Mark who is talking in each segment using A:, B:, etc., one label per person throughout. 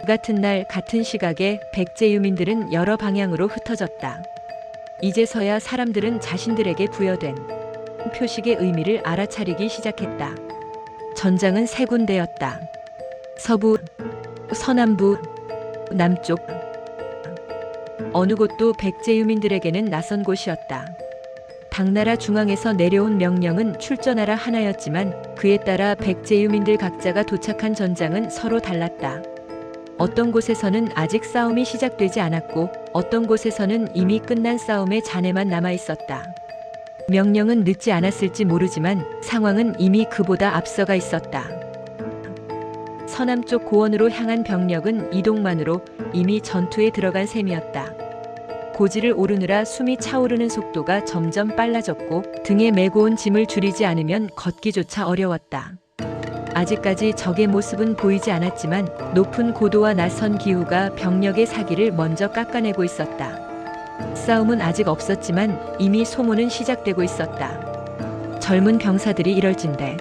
A: 같은 날 같은 시각에 백제 유민들은 여러 방향으로 흩어졌다. 이제서야 사람들은 자신들에게 부여된 표식의 의미를 알아차리기 시작했다. 전장은 세 군데였다. 서부, 서남부, 남쪽. 어느 곳도 백제 유민들에게는 낯선 곳이었다. 당나라 중앙에서 내려온 명령은 출전하라 하나였지만 그에 따라 백제 유민들 각자가 도착한 전장은 서로 달랐다. 어떤 곳에서는 아직 싸움이 시작되지 않았고 어떤 곳에서는 이미 끝난 싸움의 잔해만 남아 있었다. 명령은 늦지 않았을지 모르지만 상황은 이미 그보다 앞서가 있었다. 서남쪽 고원으로 향한 병력은 이동만으로 이미 전투에 들어간 셈이었다. 고지를 오르느라 숨이 차오르는 속도가 점점 빨라졌고 등에 메고 온 짐을 줄이지 않으면 걷기조차 어려웠다. 아직까지 적의 모습은 보이지 않았지만 높은 고도와 낯선 기후가 병력의 사기를 먼저 깎아내고 있었다. 싸움은 아직 없었지만 이미 소모는 시작되고 있었다. 젊은 병사들이 이럴진데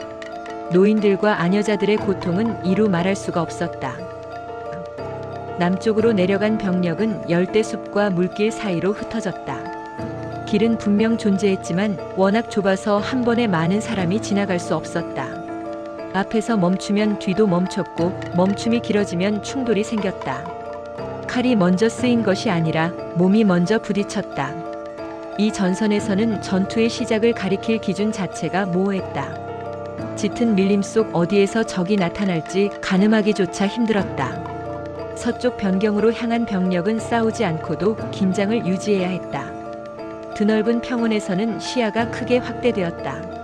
A: 노인들과 아녀자들의 고통은 이루 말할 수가 없었다. 남쪽으로 내려간 병력은 열대숲과 물길 사이로 흩어졌다. 길은 분명 존재했지만 워낙 좁아서 한 번에 많은 사람이 지나갈 수 없었다. 앞에서 멈추면 뒤도 멈췄고 멈춤이 길어지면 충돌이 생겼다. 칼이 먼저 쓰인 것이 아니라 몸이 먼저 부딪혔다. 이 전선에서는 전투의 시작을 가리킬 기준 자체가 모호했다. 짙은 밀림 속 어디에서 적이 나타날지 가늠하기조차 힘들었다. 서쪽 변경으로 향한 병력은 싸우지 않고도 긴장을 유지해야 했다. 드넓은 평원에서는 시야가 크게 확대되었다.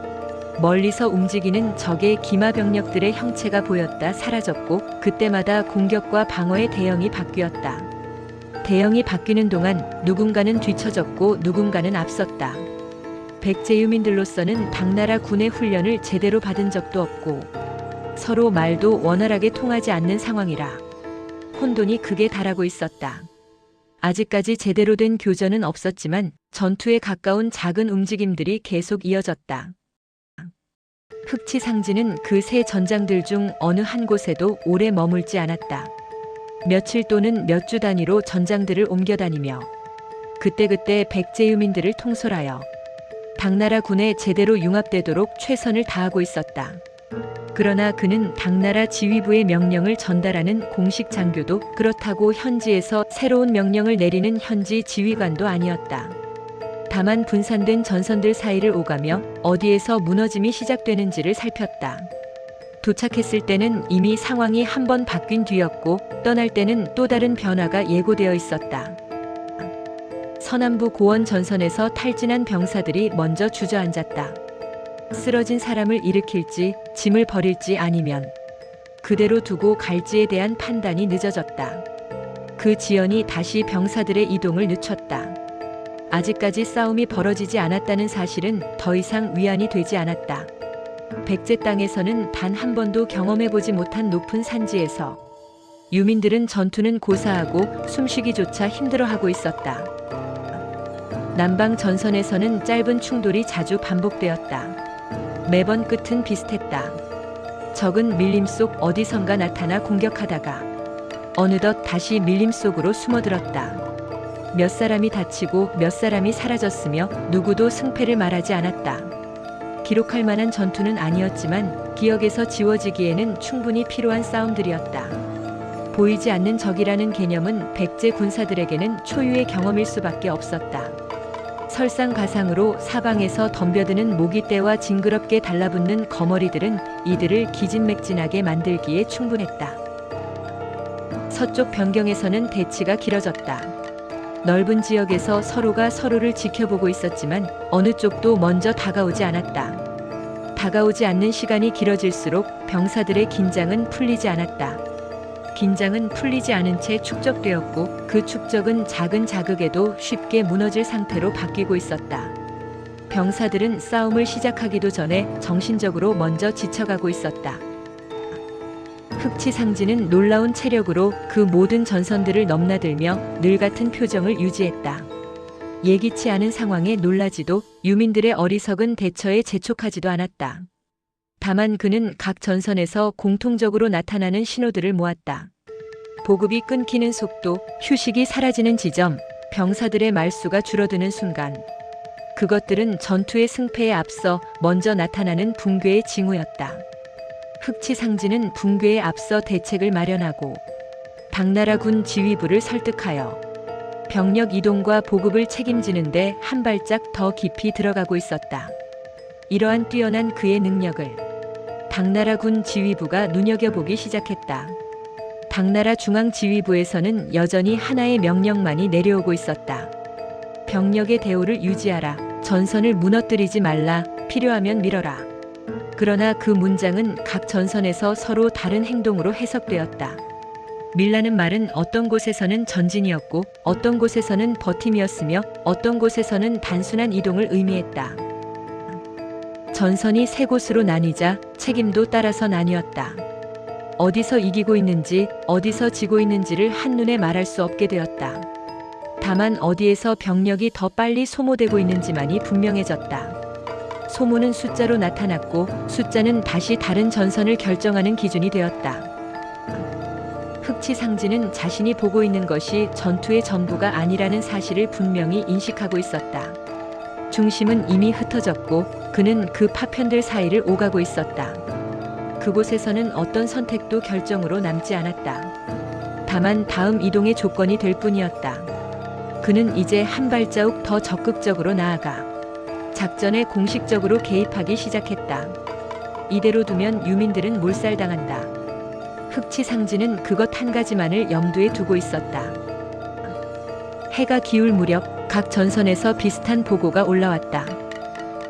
A: 멀리서 움직이는 적의 기마 병력들의 형체가 보였다 사라졌고 그때마다 공격과 방어의 대형이 바뀌었다. 대형이 바뀌는 동안 누군가는 뒤처졌고 누군가는 앞섰다. 백제 유민들로서는 당나라 군의 훈련을 제대로 받은 적도 없고 서로 말도 원활하게 통하지 않는 상황이라 혼돈이 극에 달하고 있었다. 아직까지 제대로 된 교전은 없었지만 전투에 가까운 작은 움직임들이 계속 이어졌다. 흑치상지는 그 세 전장들 중 어느 한 곳에도 오래 머물지 않았다. 며칠 또는 몇 주 단위로 전장들을 옮겨다니며 그때그때 백제 유민들을 통솔하여 당나라 군에 제대로 융합되도록 최선을 다하고 있었다. 그러나 그는 당나라 지휘부의 명령을 전달하는 공식 장교도 그렇다고 현지에서 새로운 명령을 내리는 현지 지휘관도 아니었다. 다만 분산된 전선들 사이를 오가며 어디에서 무너짐이 시작되는지를 살폈다. 도착했을 때는 이미 상황이 한 번 바뀐 뒤였고 떠날 때는 또 다른 변화가 예고되어 있었다. 서남부 고원 전선에서 탈진한 병사들이 먼저 주저앉았다. 쓰러진 사람을 일으킬지 짐을 버릴지 아니면 그대로 두고 갈지에 대한 판단이 늦어졌다. 그 지연이 다시 병사들의 이동을 늦췄다. 아직까지 싸움이 벌어지지 않았다는 사실은 더 이상 위안이 되지 않았다. 백제 땅에서는 단 한 번도 경험해보지 못한 높은 산지에서 유민들은 전투는 고사하고 숨쉬기조차 힘들어하고 있었다. 남방 전선에서는 짧은 충돌이 자주 반복되었다. 매번 끝은 비슷했다. 적은 밀림 속 어디선가 나타나 공격하다가 어느덧 다시 밀림 속으로 숨어들었다. 몇 사람이 다치고 몇 사람이 사라졌으며 누구도 승패를 말하지 않았다. 기록할 만한 전투는 아니었지만 기억에서 지워지기에는 충분히 필요한 싸움들이었다. 보이지 않는 적이라는 개념은 백제 군사들에게는 초유의 경험일 수밖에 없었다. 설상가상으로 사방에서 덤벼드는 모기떼와 징그럽게 달라붙는 거머리들은 이들을 기진맥진하게 만들기에 충분했다. 서쪽 변경에서는 대치가 길어졌다. 넓은 지역에서 서로가 서로를 지켜보고 있었지만 어느 쪽도 먼저 다가오지 않았다. 다가오지 않는 시간이 길어질수록 병사들의 긴장은 풀리지 않았다. 긴장은 풀리지 않은 채 축적되었고 그 축적은 작은 자극에도 쉽게 무너질 상태로 바뀌고 있었다. 병사들은 싸움을 시작하기도 전에 정신적으로 먼저 지쳐가고 있었다. 흑치상지는 놀라운 체력으로 그 모든 전선들을 넘나들며 늘 같은 표정을 유지했다. 예기치 않은 상황에 놀라지도 유민들의 어리석은 대처에 재촉하지도 않았다. 다만 그는 각 전선에서 공통적으로 나타나는 신호들을 모았다. 보급이 끊기는 속도, 휴식이 사라지는 지점, 병사들의 말수가 줄어드는 순간. 그것들은 전투의 승패에 앞서 먼저 나타나는 붕괴의 징후였다. 흑치상진은 붕괴에 앞서 대책을 마련하고 당나라 군 지휘부를 설득하여 병력 이동과 보급을 책임지는데 한 발짝 더 깊이 들어가고 있었다. 이러한 뛰어난 그의 능력을 당나라 군 지휘부가 눈여겨보기 시작했다. 당나라 중앙지휘부에서는 여전히 하나의 명령만이 내려오고 있었다. 병력의 대우를 유지하라. 전선을 무너뜨리지 말라. 필요하면 밀어라. 그러나 그 문장은 각 전선에서 서로 다른 행동으로 해석되었다. 밀라는 말은 어떤 곳에서는 전진이었고 어떤 곳에서는 버팀이었으며 어떤 곳에서는 단순한 이동을 의미했다. 전선이 세 곳으로 나뉘자 책임도 따라서 나뉘었다. 어디서 이기고 있는지, 어디서 지고 있는지를 한눈에 말할 수 없게 되었다. 다만 어디에서 병력이 더 빨리 소모되고 있는지만이 분명해졌다. 소모는 숫자로 나타났고 숫자는 다시 다른 전선을 결정하는 기준이 되었다. 흑치상진은 자신이 보고 있는 것이 전투의 전부가 아니라는 사실을 분명히 인식하고 있었다. 중심은 이미 흩어졌고 그는 그 파편들 사이를 오가고 있었다. 그곳에서는 어떤 선택도 결정으로 남지 않았다. 다만 다음 이동의 조건이 될 뿐이었다. 그는 이제 한 발자국 더 적극적으로 나아가 작전에 공식적으로 개입하기 시작했다. 이대로 두면 유민들은 몰살당한다. 흑치상진은 그것 한 가지만을 염두에 두고 있었다. 해가 기울 무렵 각 전선에서 비슷한 보고가 올라왔다.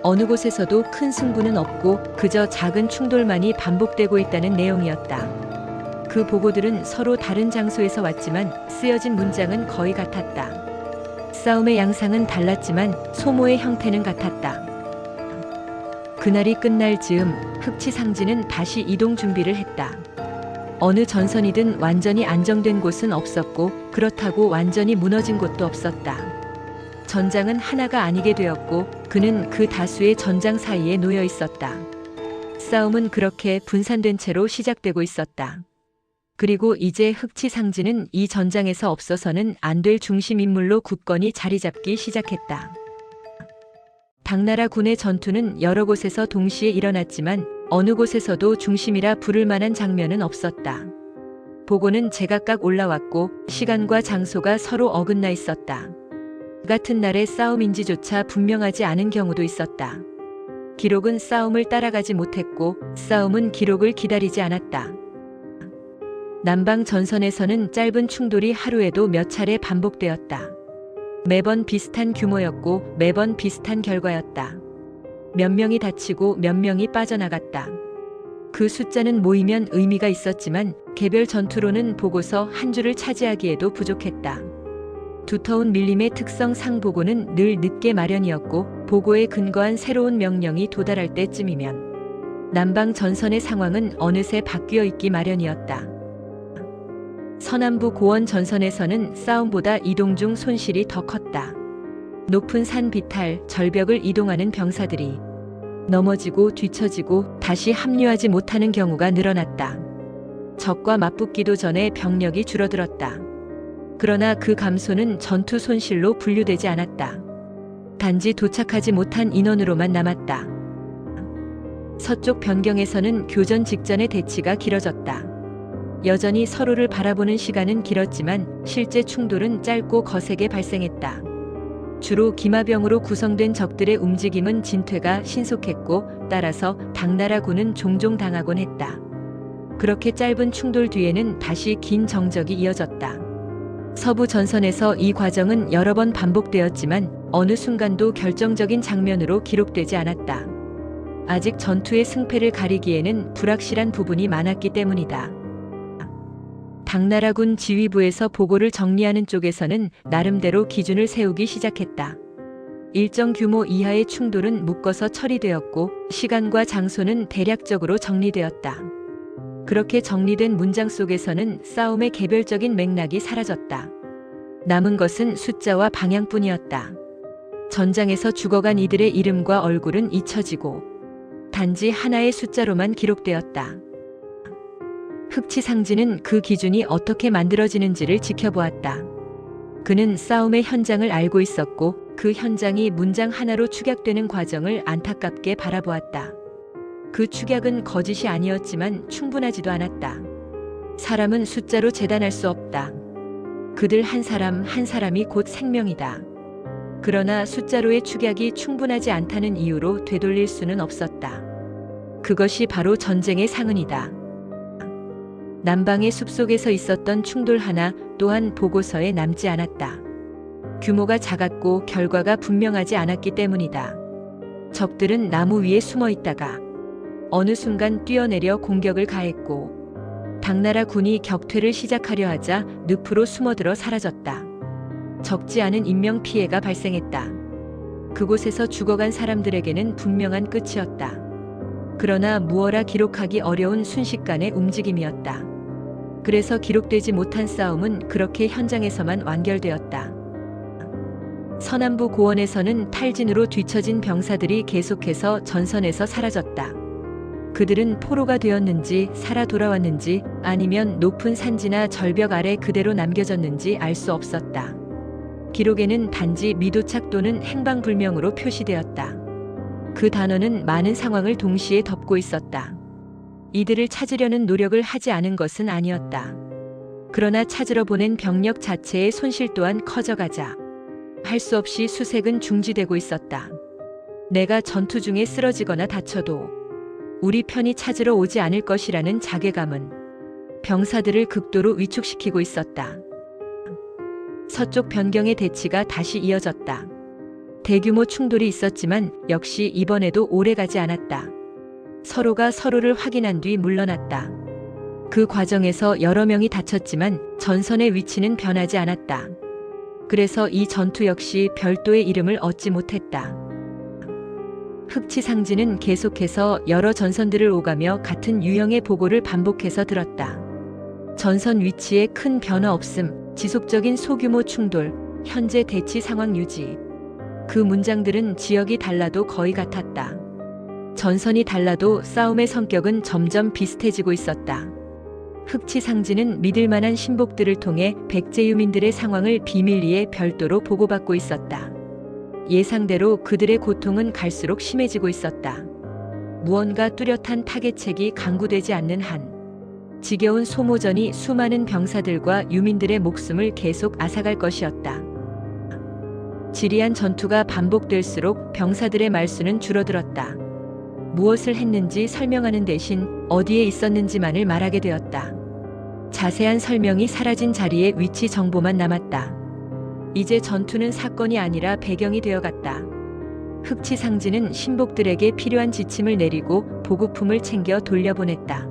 A: 어느 곳에서도 큰 승부는 없고 그저 작은 충돌만이 반복되고 있다는 내용이었다. 그 보고들은 서로 다른 장소에서 왔지만 쓰여진 문장은 거의 같았다. 싸움의 양상은 달랐지만 소모의 형태는 같았다. 그날이 끝날 즈음 흑치상진은 다시 이동 준비를 했다. 어느 전선이든 완전히 안정된 곳은 없었고 그렇다고 완전히 무너진 곳도 없었다. 전장은 하나가 아니게 되었고 그는 그 다수의 전장 사이에 놓여 있었다. 싸움은 그렇게 분산된 채로 시작되고 있었다. 그리고 이제 흑치상진은 이 전장에서 없어서는 안 될 중심 인물로 굳건히 자리 잡기 시작했다. 당나라 군의 전투는 여러 곳에서 동시에 일어났지만 어느 곳에서도 중심이라 부를 만한 장면은 없었다. 보고는 제각각 올라왔고 시간과 장소가 서로 어긋나 있었다. 같은 날의 싸움인지조차 분명하지 않은 경우도 있었다. 기록은 싸움을 따라가지 못했고 싸움은 기록을 기다리지 않았다. 남방 전선에서는 짧은 충돌이 하루에도 몇 차례 반복되었다. 매번 비슷한 규모였고 매번 비슷한 결과였다. 몇 명이 다치고 몇 명이 빠져나갔다. 그 숫자는 모이면 의미가 있었지만 개별 전투로는 보고서 한 줄을 차지하기에도 부족했다. 두터운 밀림의 특성상 보고는 늘 늦게 마련이었고 보고에 근거한 새로운 명령이 도달할 때쯤이면 남방 전선의 상황은 어느새 바뀌어 있기 마련이었다. 서남부 고원 전선에서는 싸움보다 이동 중 손실이 더 컸다. 높은 산 비탈, 절벽을 이동하는 병사들이 넘어지고 뒤처지고 다시 합류하지 못하는 경우가 늘어났다. 적과 맞붙기도 전에 병력이 줄어들었다. 그러나 그 감소는 전투 손실로 분류되지 않았다. 단지 도착하지 못한 인원으로만 남았다. 서쪽 변경에서는 교전 직전의 대치가 길어졌다. 여전히 서로를 바라보는 시간은 길었지만 실제 충돌은 짧고 거세게 발생했다. 주로 기마병으로 구성된 적들의 움직임은 진퇴가 신속했고 따라서 당나라군은 종종 당하곤 했다. 그렇게 짧은 충돌 뒤에는 다시 긴 정적이 이어졌다. 서부 전선에서 이 과정은 여러 번 반복되었지만 어느 순간도 결정적인 장면으로 기록되지 않았다. 아직 전투의 승패를 가리기에는 불확실한 부분이 많았기 때문이다. 당나라군 지휘부에서 보고를 정리하는 쪽에서는 나름대로 기준을 세우기 시작했다. 일정 규모 이하의 충돌은 묶어서 처리되었고 시간과 장소는 대략적으로 정리되었다. 그렇게 정리된 문장 속에서는 싸움의 개별적인 맥락이 사라졌다. 남은 것은 숫자와 방향뿐이었다. 전장에서 죽어간 이들의 이름과 얼굴은 잊혀지고 단지 하나의 숫자로만 기록되었다. 흑치상지는 그 기준이 어떻게 만들어지는지를 지켜보았다. 그는 싸움의 현장을 알고 있었고 그 현장이 문장 하나로 축약되는 과정을 안타깝게 바라보았다. 그 축약은 거짓이 아니었지만 충분하지도 않았다. 사람은 숫자로 재단할 수 없다. 그들 한 사람 한 사람이 곧 생명이다. 그러나 숫자로의 축약이 충분하지 않다는 이유로 되돌릴 수는 없었다. 그것이 바로 전쟁의 상흔이다. 남방의 숲속에서 있었던 충돌 하나 또한 보고서에 남지 않았다. 규모가 작았고 결과가 분명하지 않았기 때문이다. 적들은 나무 위에 숨어 있다가 어느 순간 뛰어내려 공격을 가했고 당나라 군이 격퇴를 시작하려 하자 늪으로 숨어들어 사라졌다. 적지 않은 인명 피해가 발생했다. 그곳에서 죽어간 사람들에게는 분명한 끝이었다. 그러나 무어라 기록하기 어려운 순식간의 움직임이었다. 그래서 기록되지 못한 싸움은 그렇게 현장에서만 완결되었다. 서남부 고원에서는 탈진으로 뒤처진 병사들이 계속해서 전선에서 사라졌다. 그들은 포로가 되었는지 살아 돌아왔는지 아니면 높은 산지나 절벽 아래 그대로 남겨졌는지 알 수 없었다. 기록에는 단지 미도착 또는 행방불명으로 표시되었다. 그 단어는 많은 상황을 동시에 덮고 있었다. 이들을 찾으려는 노력을 하지 않은 것은 아니었다. 그러나 찾으러 보낸 병력 자체의 손실 또한 커져가자 할 수 없이 수색은 중지되고 있었다. 내가 전투 중에 쓰러지거나 다쳐도 우리 편이 찾으러 오지 않을 것이라는 자괴감은 병사들을 극도로 위축시키고 있었다. 서쪽 변경의 대치가 다시 이어졌다. 대규모 충돌이 있었지만 역시 이번에도 오래가지 않았다. 서로가 서로를 확인한 뒤 물러났다. 그 과정에서 여러 명이 다쳤지만 전선의 위치는 변하지 않았다. 그래서 이 전투 역시 별도의 이름을 얻지 못했다. 흑치상지는 계속해서 여러 전선들을 오가며 같은 유형의 보고를 반복해서 들었다. 전선 위치에 큰 변화 없음, 지속적인 소규모 충돌, 현재 대치 상황 유지. 그 문장들은 지역이 달라도 거의 같았다. 전선이 달라도 싸움의 성격은 점점 비슷해지고 있었다. 흑치상지는 믿을 만한 신복들을 통해 백제 유민들의 상황을 비밀리에 별도로 보고받고 있었다. 예상대로 그들의 고통은 갈수록 심해지고 있었다. 무언가 뚜렷한 타겟책이 강구되지 않는 한 지겨운 소모전이 수많은 병사들과 유민들의 목숨을 계속 앗아갈 것이었다. 지리한 전투가 반복될수록 병사들의 말수는 줄어들었다. 무엇을 했는지 설명하는 대신 어디에 있었는지만을 말하게 되었다. 자세한 설명이 사라진 자리에 위치 정보만 남았다. 이제 전투는 사건이 아니라 배경이 되어갔다. 흑치상지는 신복들에게 필요한 지침을 내리고 보급품을 챙겨 돌려보냈다.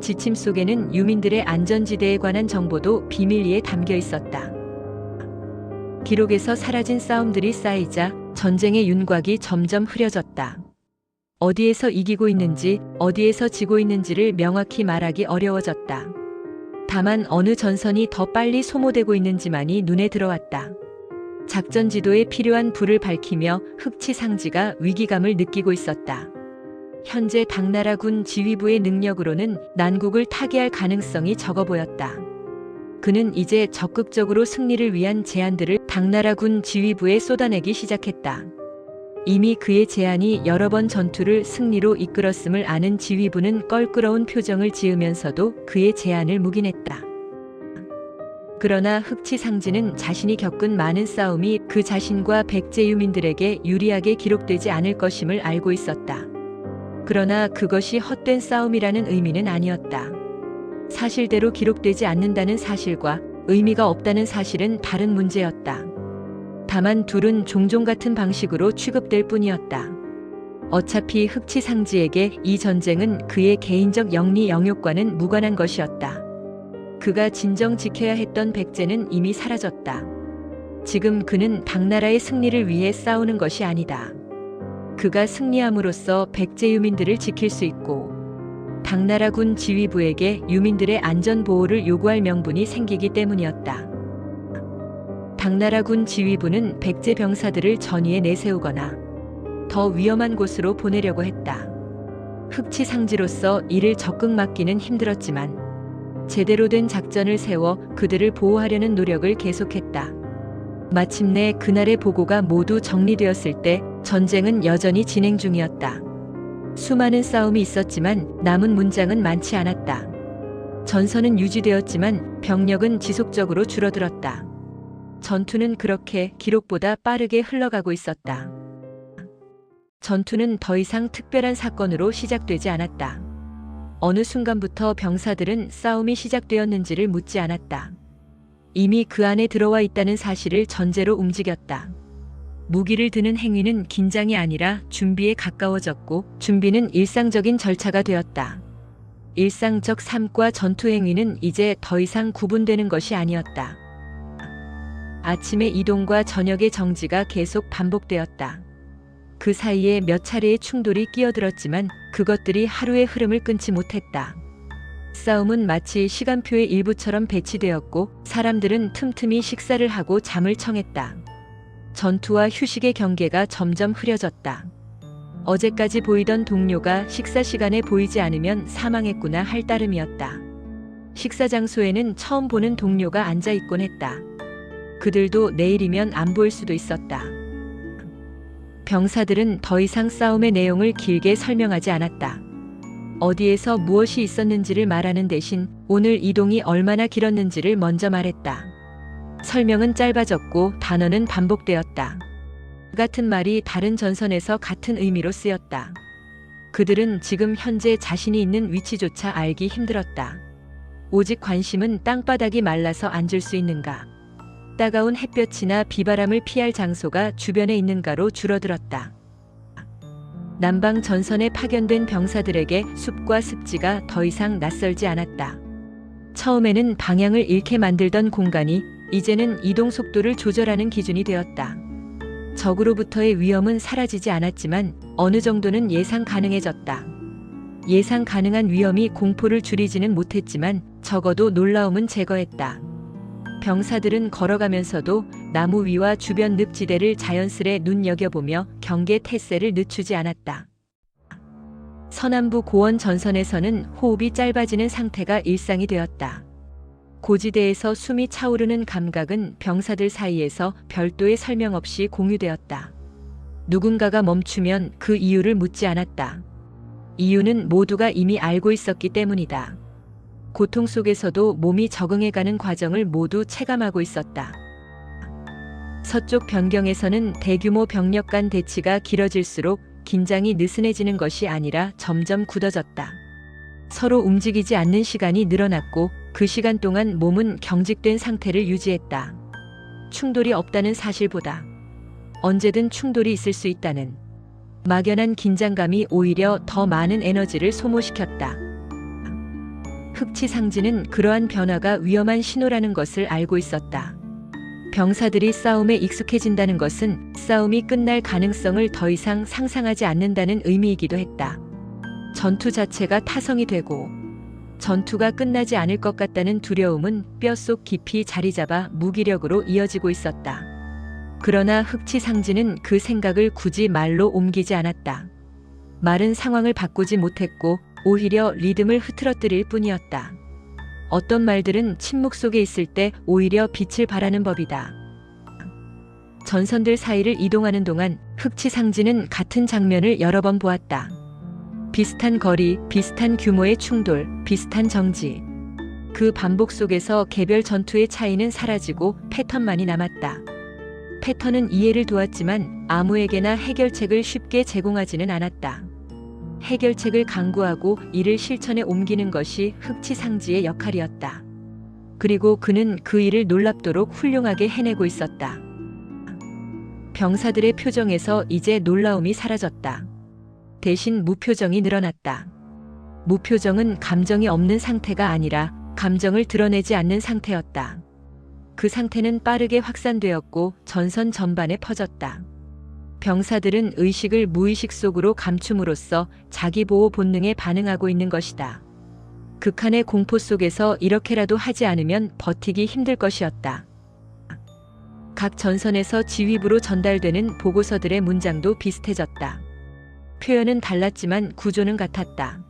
A: 지침 속에는 유민들의 안전지대에 관한 정보도 비밀리에 담겨 있었다. 기록에서 사라진 싸움들이 쌓이자 전쟁의 윤곽이 점점 흐려졌다. 어디에서 이기고 있는지, 어디에서 지고 있는지를 명확히 말하기 어려워졌다. 다만 어느 전선이 더 빨리 소모되고 있는지만이 눈에 들어왔다. 작전 지도에 필요한 불을 밝히며 흑치상지가 위기감을 느끼고 있었다. 현재 당나라 군 지휘부의 능력으로는 난국을 타개할 가능성이 적어 보였다. 그는 이제 적극적으로 승리를 위한 제안들을 당나라 군 지휘부에 쏟아내기 시작했다. 이미 그의 제안이 여러 번 전투를 승리로 이끌었음을 아는 지휘부는 껄끄러운 표정을 지으면서도 그의 제안을 묵인했다. 그러나 흑치상지는 자신이 겪은 많은 싸움이 그 자신과 백제 유민들에게 유리하게 기록되지 않을 것임을 알고 있었다. 그러나 그것이 헛된 싸움이라는 의미는 아니었다. 사실대로 기록되지 않는다는 사실과 의미가 없다는 사실은 다른 문제였다. 다만 둘은 종종 같은 방식으로 취급될 뿐이었다. 어차피 흑치상지에게 이 전쟁은 그의 개인적 영리 영역과는 무관한 것이었다. 그가 진정 지켜야 했던 백제는 이미 사라졌다. 지금 그는 당나라의 승리를 위해 싸우는 것이 아니다. 그가 승리함으로써 백제 유민들을 지킬 수 있고 당나라 군 지휘부에게 유민들의 안전 보호를 요구할 명분이 생기기 때문이었다. 당나라 군 지휘부는 백제 병사들을 전위에 내세우거나 더 위험한 곳으로 보내려고 했다. 흑치상지로서 이를 적극 막기는 힘들었지만 제대로 된 작전을 세워 그들을 보호하려는 노력을 계속했다. 마침내 그날의 보고가 모두 정리되었을 때 전쟁은 여전히 진행 중이었다. 수많은 싸움이 있었지만 남은 문장은 많지 않았다. 전선은 유지되었지만 병력은 지속적으로 줄어들었다. 전투는 그렇게 기록보다 빠르게 흘러가고 있었다. 전투는 더 이상 특별한 사건으로 시작되지 않았다. 어느 순간부터 병사들은 싸움이 시작되었는지를 묻지 않았다. 이미 그 안에 들어와 있다는 사실을 전제로 움직였다. 무기를 드는 행위는 긴장이 아니라 준비에 가까워졌고 준비는 일상적인 절차가 되었다. 일상적 삶과 전투 행위는 이제 더 이상 구분되는 것이 아니었다. 아침의 이동과 저녁의 정지가 계속 반복되었다. 그 사이에 몇 차례의 충돌이 끼어들었지만 그것들이 하루의 흐름을 끊지 못했다. 싸움은 마치 시간표의 일부처럼 배치되었고 사람들은 틈틈이 식사를 하고 잠을 청했다. 전투와 휴식의 경계가 점점 흐려졌다. 어제까지 보이던 동료가 식사 시간에 보이지 않으면 사망했구나 할 따름이었다. 식사 장소에는 처음 보는 동료가 앉아 있곤 했다. 그들도 내일이면 안 보일 수도 있었다. 병사들은 더 이상 싸움의 내용을 길게 설명하지 않았다. 어디에서 무엇이 있었는지를 말하는 대신 오늘 이동이 얼마나 길었는지를 먼저 말했다. 설명은 짧아졌고 단어는 반복되었다. 같은 말이 다른 전선에서 같은 의미로 쓰였다. 그들은 지금 현재 자신이 있는 위치조차 알기 힘들었다. 오직 관심은 땅바닥이 말라서 앉을 수 있는가, 따가운 햇볕이나 비바람을 피할 장소가 주변에 있는가로 줄어들었다. 남방 전선에 파견된 병사들에게 숲과 습지가 더 이상 낯설지 않았다. 처음에는 방향을 잃게 만들던 공간이 이제는 이동 속도를 조절하는 기준이 되었다. 적으로부터의 위험은 사라지지 않았지만 어느 정도는 예상 가능해졌다. 예상 가능한 위험이 공포를 줄이지는 못했지만 적어도 놀라움은 제거했다. 병사들은 걸어가면서도 나무 위와 주변 늪지대를 자연스레 눈여겨보며 경계 태세를 늦추지 않았다. 서남부 고원 전선에서는 호흡이 짧아지는 상태가 일상이 되었다. 고지대에서 숨이 차오르는 감각은 병사들 사이에서 별도의 설명 없이 공유되었다. 누군가가 멈추면 그 이유를 묻지 않았다. 이유는 모두가 이미 알고 있었기 때문이다. 고통 속에서도 몸이 적응해가는 과정을 모두 체감하고 있었다. 서쪽 변경에서는 대규모 병력 간 대치가 길어질수록 긴장이 느슨해지는 것이 아니라 점점 굳어졌다. 서로 움직이지 않는 시간이 늘어났고 그 시간 동안 몸은 경직된 상태를 유지했다. 충돌이 없다는 사실보다 언제든 충돌이 있을 수 있다는 막연한 긴장감이 오히려 더 많은 에너지를 소모시켰다. 흑치상지는 그러한 변화가 위험한 신호라는 것을 알고 있었다. 병사들이 싸움에 익숙해진다는 것은 싸움이 끝날 가능성을 더 이상 상상하지 않는다는 의미이기도 했다. 전투 자체가 타성이 되고 전투가 끝나지 않을 것 같다는 두려움은 뼛속 깊이 자리잡아 무기력으로 이어지고 있었다. 그러나 흑치상지는 그 생각을 굳이 말로 옮기지 않았다. 말은 상황을 바꾸지 못했고 오히려 리듬을 흐트러뜨릴 뿐이었다. 어떤 말들은 침묵 속에 있을 때 오히려 빛을 발하는 법이다. 전선들 사이를 이동하는 동안 흑치상지는 같은 장면을 여러 번 보았다. 비슷한 거리, 비슷한 규모의 충돌, 비슷한 정지. 그 반복 속에서 개별 전투의 차이는 사라지고 패턴만이 남았다. 패턴은 이해를 도왔지만 아무에게나 해결책을 쉽게 제공하지는 않았다. 해결책을 강구하고 이를 실천에 옮기는 것이 흑치상지의 역할이었다. 그리고 그는 그 일을 놀랍도록 훌륭하게 해내고 있었다. 병사들의 표정에서 이제 놀라움이 사라졌다. 대신 무표정이 늘어났다. 무표정은 감정이 없는 상태가 아니라 감정을 드러내지 않는 상태였다. 그 상태는 빠르게 확산되었고 전선 전반에 퍼졌다. 병사들은 의식을 무의식 속으로 감춤으로써 자기보호 본능에 반응하고 있는 것이다. 극한의 공포 속에서 이렇게라도 하지 않으면 버티기 힘들 것이었다. 각 전선에서 지휘부로 전달되는 보고서들의 문장도 비슷해졌다. 표현은 달랐지만 구조는 같았다.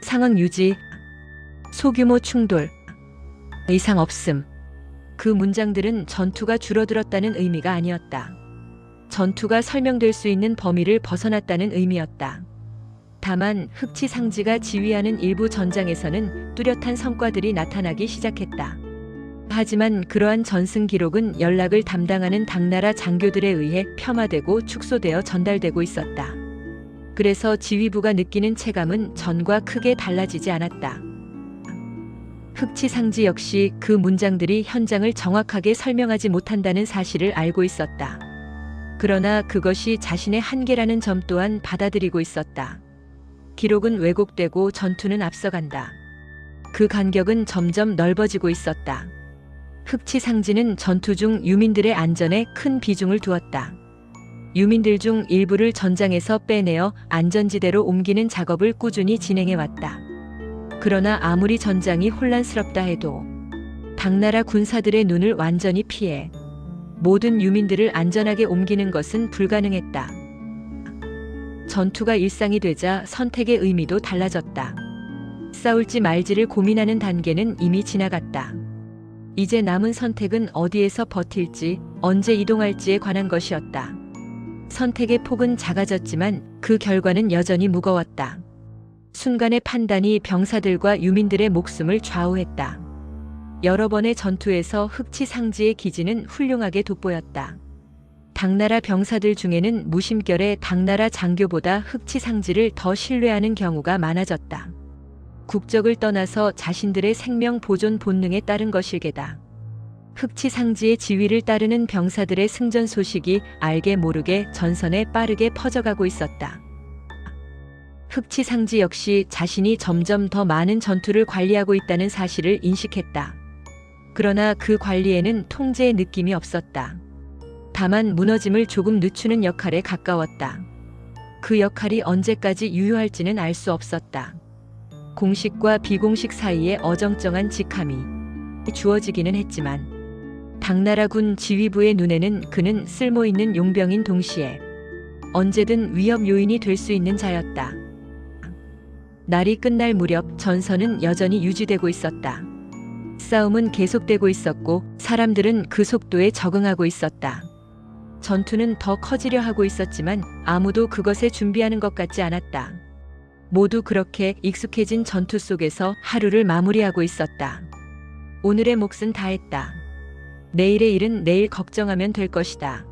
A: 상황 유지, 소규모 충돌, 이상 없음. 그 문장들은 전투가 줄어들었다는 의미가 아니었다. 전투가 설명될 수 있는 범위를 벗어났다는 의미였다. 다만 흑치상지가 지휘하는 일부 전장에서는 뚜렷한 성과들이 나타나기 시작했다. 하지만 그러한 전승 기록은 연락을 담당하는 당나라 장교들에 의해 폄하되고 축소되어 전달되고 있었다. 그래서 지휘부가 느끼는 체감은 전과 크게 달라지지 않았다. 흑치상지 역시 그 문장들이 현장을 정확하게 설명하지 못한다는 사실을 알고 있었다. 그러나 그것이 자신의 한계라는 점 또한 받아들이고 있었다. 기록은 왜곡되고 전투는 앞서간다. 그 간격은 점점 넓어지고 있었다. 흑치상지는 전투 중 유민들의 안전에 큰 비중을 두었다. 유민들 중 일부를 전장에서 빼내어 안전지대로 옮기는 작업을 꾸준히 진행해왔다. 그러나 아무리 전장이 혼란스럽다 해도 당나라 군사들의 눈을 완전히 피해 모든 유민들을 안전하게 옮기는 것은 불가능했다. 전투가 일상이 되자 선택의 의미도 달라졌다. 싸울지 말지를 고민하는 단계는 이미 지나갔다. 이제 남은 선택은 어디에서 버틸지, 언제 이동할지에 관한 것이었다. 선택의 폭은 작아졌지만 그 결과는 여전히 무거웠다. 순간의 판단이 병사들과 유민들의 목숨을 좌우했다. 여러 번의 전투에서 흑치상지의 기지는 훌륭하게 돋보였다. 당나라 병사들 중에는 무심결에 당나라 장교보다 흑치상지를 더 신뢰하는 경우가 많아졌다. 국적을 떠나서 자신들의 생명 보존 본능에 따른 것일게다. 흑치상지의 지휘를 따르는 병사들의 승전 소식이 알게 모르게 전선에 빠르게 퍼져가고 있었다. 흑치상지 역시 자신이 점점 더 많은 전투를 관리하고 있다는 사실을 인식했다. 그러나 그 관리에는 통제의 느낌이 없었다. 다만 무너짐을 조금 늦추는 역할에 가까웠다. 그 역할이 언제까지 유효할지는 알 수 없었다. 공식과 비공식 사이에 어정쩡한 직함이 주어지기는 했지만 당나라군 지휘부의 눈에는 그는 쓸모있는 용병인 동시에 언제든 위협 요인이 될 수 있는 자였다. 날이 끝날 무렵 전선은 여전히 유지되고 있었다. 싸움은 계속되고 있었고 사람들은 그 속도에 적응하고 있었다. 전투는 더 커지려 하고 있었지만 아무도 그것에 준비하는 것 같지 않았다. 모두 그렇게 익숙해진 전투 속에서 하루를 마무리하고 있었다. 오늘의 몫은 다했다. 내일의 일은 내일 걱정하면 될 것이다.